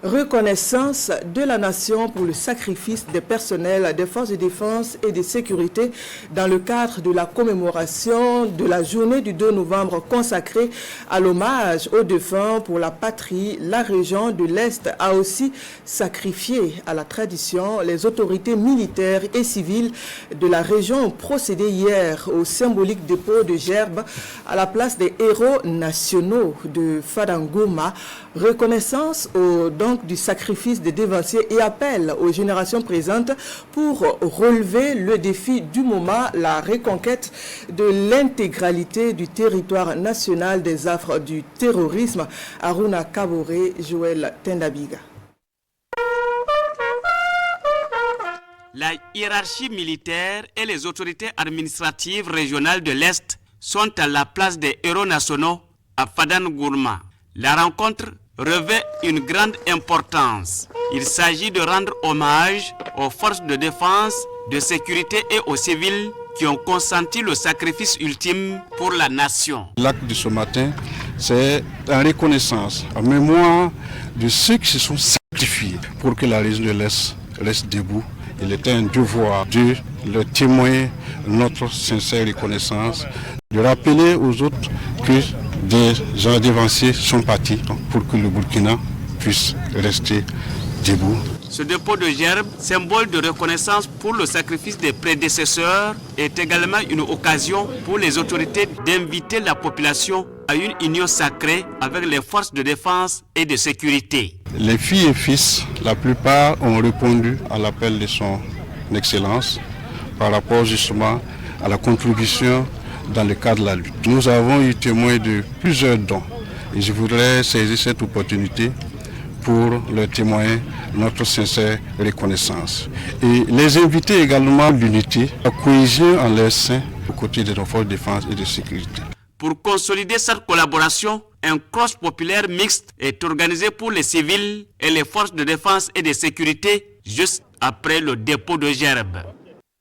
Reconnaissance de la nation pour le sacrifice des personnels des forces de défense et de sécurité dans le cadre de la commémoration de la journée du 2 novembre consacrée à l'hommage aux défunts pour la patrie. La région de l'Est a aussi sacrifié à la tradition. Les autorités militaires et civiles de la région ont procédé hier au symbolique dépôt de gerbes à la place des héros nationaux de Fadangoma. Reconnaissance du sacrifice des dévanciers et appel aux générations présentes pour relever le défi du moment, la reconquête de l'intégralité du territoire national des affres du terrorisme. Aruna Kabore, Joël Tendabiga. La hiérarchie militaire et les autorités administratives régionales de l'Est sont à la place des héros nationaux à Fadangoma. La rencontre revêt une grande importance. Il s'agit de rendre hommage aux forces de défense, de sécurité et aux civils qui ont consenti le sacrifice ultime pour la nation. L'acte de ce matin, c'est en reconnaissance, en mémoire de ceux qui se sont sacrifiés pour que la région de l'Est reste debout. Il était un devoir de leur témoigner notre sincère reconnaissance, de rappeler aux autres que des gens dévanciers sont partis pour que le Burkina puisse rester debout. Ce dépôt de gerbes, symbole de reconnaissance pour le sacrifice des prédécesseurs, est également une occasion pour les autorités d'inviter la population à une union sacrée avec les forces de défense et de sécurité. Les filles et fils, la plupart ont répondu à l'appel de son Excellence par rapport justement à la contribution dans le cadre de la lutte. Nous avons eu témoin de plusieurs dons et je voudrais saisir cette opportunité pour leur témoigner notre sincère reconnaissance. Et les inviter également à l'unité, à cohésion en leur sein aux côtés de nos forces de défense et de sécurité. Pour consolider cette collaboration, un cross populaire mixte est organisé pour les civils et les forces de défense et de sécurité juste après le dépôt de gerbes.